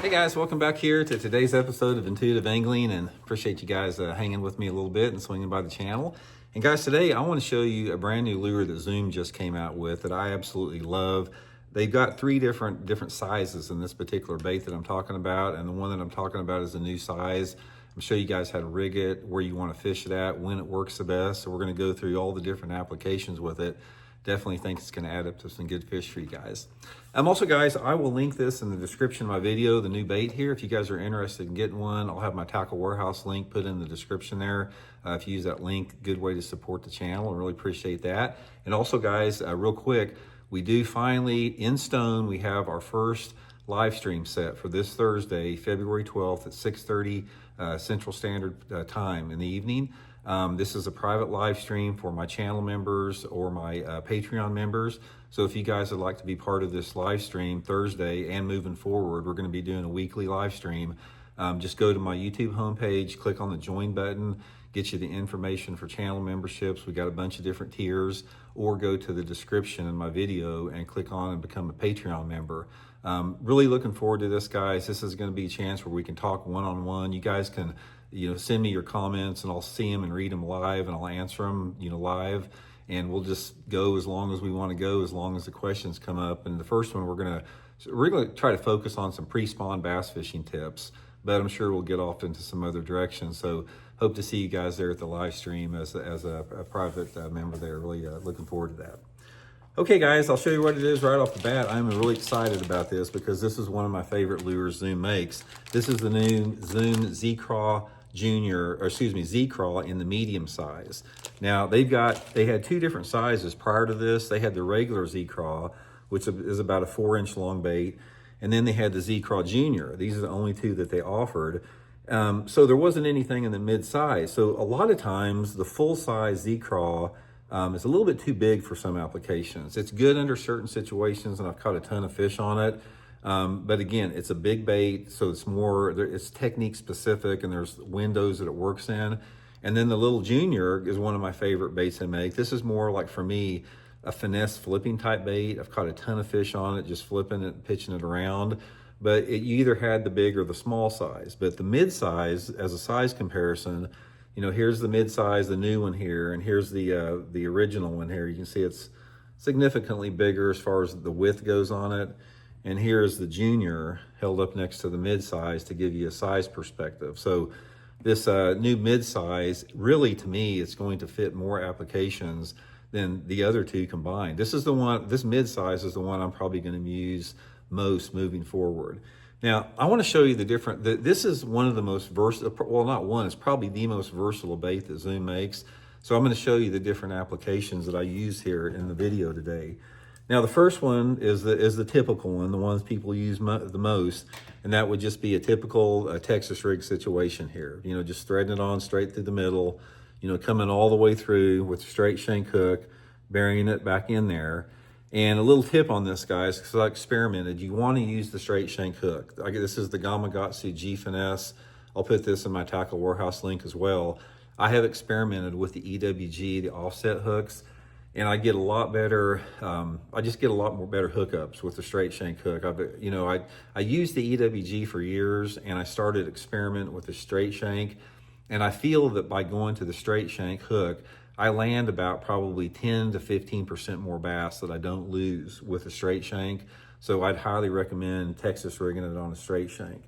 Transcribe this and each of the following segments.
Hey guys, welcome back here to today's episode of Intuitive Angling, and appreciate you guys hanging with me a little bit and swinging by the channel. And guys, today I want to show you a brand new lure that Zoom just came out with that I absolutely love. They've got three different sizes in this particular bait that I'm talking about, and the one that I'm talking about is a new size. I'm show you guys how to rig it, where you want to fish it at, when it works the best. So we're going to go through all the different applications with it. Definitely think it's going to add up to some good fish for you guys. Also, guys, I will link this in the description of my video, the new bait here. If you guys are interested in getting one, I'll have my Tackle Warehouse link put in the description there. If you use that link, good way to support the channel. I really appreciate that. And also, guys, real quick, we do finally, in stone, we have our first live stream set for this Thursday, February 12th at 6:30 Central Standard Time in the evening. This is a private live stream for my channel members or my Patreon members. So if you guys would like to be part of this live stream Thursday and moving forward, we're going to be doing a weekly live stream. Just go to my YouTube homepage, click on the join button, get you the information for channel memberships. We got a bunch of different tiers, or go to the description in my video and click on and become a Patreon member. Really looking forward to this, guys. This is going to be a chance where we can talk one-on-one. You guys can send me your comments and I'll see them and read them live, and I'll answer them, live. And we'll just go as long as we want to go, as long as the questions come up. And the first one, we're going to try to focus on some pre-spawn bass fishing tips, but I'm sure we'll get off into some other directions. So hope to see you guys there at the live stream as a private member there. Really looking forward to that. Okay, guys, I'll show you what it is right off the bat. I'm really excited about this because this is one of my favorite lures Zoom makes. This is the new Zoom ZCraw Z Craw in the medium size. Now they had two different sizes prior to this. They had the regular Z Craw, which is about a 4-inch long bait, and then they had the Z Craw Junior. These are the only two that they offered. So there wasn't anything in the mid size. So a lot of times the full size Z Craw is a little bit too big for some applications. It's good under certain situations, and I've caught a ton of fish on it. But again, it's a big bait, so it's technique specific, and there's windows that it works in. And then the little Junior is one of my favorite baits they make. This is more like, for me, a finesse flipping type bait. I've caught a ton of fish on it, just flipping it, pitching it around. But you either had the big or the small size. But the mid size, as a size comparison, here's the mid size, the new one here, and here's the original one here. You can see it's significantly bigger as far as the width goes on it. And here's the Junior held up next to the mid-size to give you a size perspective. So this new mid-size, really, to me, it's going to fit more applications than the other two combined. This mid-size is the one I'm probably going to use most moving forward. Now, I want to show you this is one of the most versatile, well, not one, it's probably the most versatile bait that Zoom makes. So I'm going to show you the different applications that I use here in the video today. Now, the first one is the typical one, the ones people use the most, and that would just be a typical Texas rig situation here. Just threading it on straight through the middle, coming all the way through with a straight shank hook, burying it back in there. And a little tip on this, guys, because I experimented, you want to use the straight shank hook. This is the Gamakatsu G Finesse. I'll put this in my Tackle Warehouse link as well. I have experimented with the EWG, the offset hooks, and I get a lot better, I just get a lot more better hookups with the straight shank hook. I used the EWG for years, and I started experimenting with the straight shank, and I feel that by going to the straight shank hook, I land about probably 10 to 15% more bass that I don't lose with a straight shank. So I'd highly recommend Texas rigging it on a straight shank.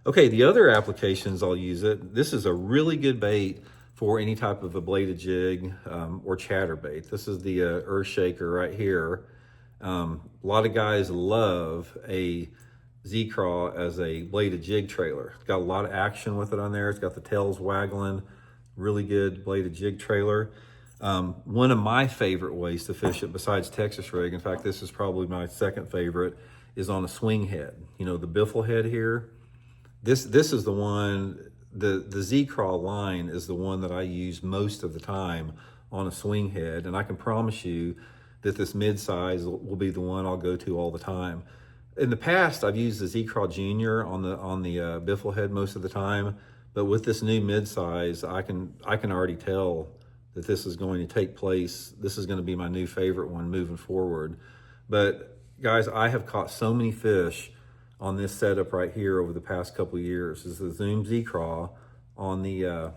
Okay, the other applications I'll use it. This is a really good bait for any type of a bladed jig or chatterbait. This is the earth shaker right here. A lot of guys love a Z Craw as a bladed jig trailer. It's got a lot of action with it on there. It's got the tails waggling, really good bladed jig trailer. One of my favorite ways to fish it besides Texas rig, in fact, this is probably my second favorite, is on a swing head. The biffle head here. This is the one. The Z Craw line is the one that I use most of the time on a swing head, and I can promise you that this mid-size will be the one I'll go to all the time. In the past, I've used the Z Craw Junior on the biffle head most of the time, but with this new mid-size, I can already tell that this is going to take place. This is going to be my new favorite one moving forward. But guys, I have caught so many fish on this setup right here over the past couple of years is the Zoom ZCraw on the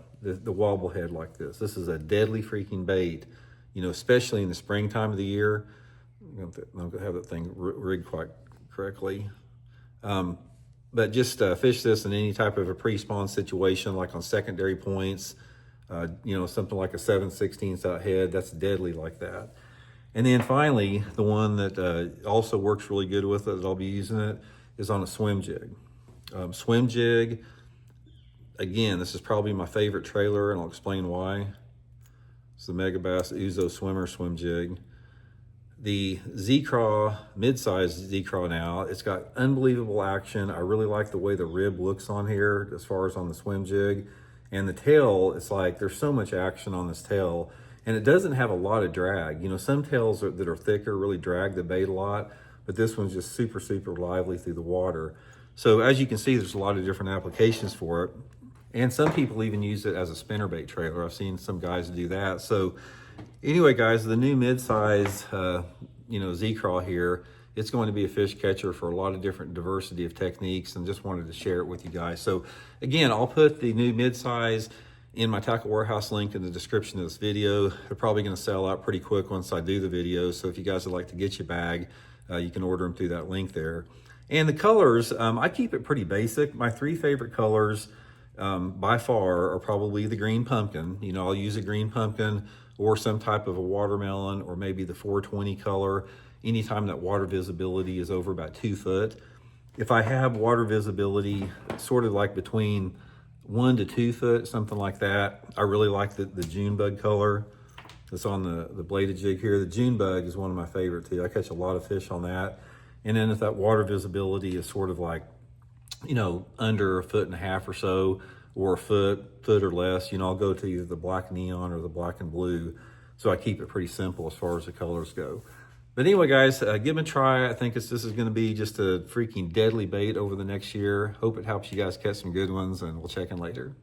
wobble head like this. This is a deadly freaking bait, you know, especially in the springtime of the year. I'm gonna have that thing rigged quite correctly. But just fish this in any type of a pre-spawn situation, like on secondary points, you know, something like a 7/16 out head, that's deadly like that. And then finally, the one that also works really good with it, that I'll be using it, is on a swim jig. Swim jig, again, this is probably my favorite trailer, and I'll explain why. It's the Megabass Uzo Swimmer swim jig. The Z Craw, mid-size Z Craw now, it's got unbelievable action. I really like the way the rib looks on here as far as on the swim jig. And the tail, it's like there's so much action on this tail, and it doesn't have a lot of drag. You know, some tails that are thicker really drag the bait a lot, but this one's just super, super lively through the water. So as you can see, there's a lot of different applications for it. And some people even use it as a spinnerbait trailer. I've seen some guys do that. So anyway, guys, the new mid-size, you know, Z Craw here, it's going to be a fish catcher for a lot of different diversity of techniques, and just wanted to share it with you guys. So again, I'll put the new mid-size in my Tackle Warehouse link in the description of this video. They're probably going to sell out pretty quick once I do the video. So if you guys would like to get your bag, you can order them through that link there. And the colors, I keep it pretty basic. My three favorite colors by far are probably the green pumpkin. You know, I'll use a green pumpkin or some type of a watermelon, or maybe the 420 color, anytime that water visibility is over about 2 foot. If I have water visibility sort of like between 1 to 2 foot, something like that, I really like the June bug color that's on the bladed jig here. The June bug is one of my favorite too. I catch a lot of fish on that. And then if that water visibility is sort of like, you know, under 1.5 feet or so, or a foot or less, you know, I'll go to either the black neon or the black and blue. So I keep it pretty simple as far as the colors go. But anyway, guys, give them a try. I think this is going to be just a freaking deadly bait over the next year. Hope it helps you guys catch some good ones, and we'll check in later.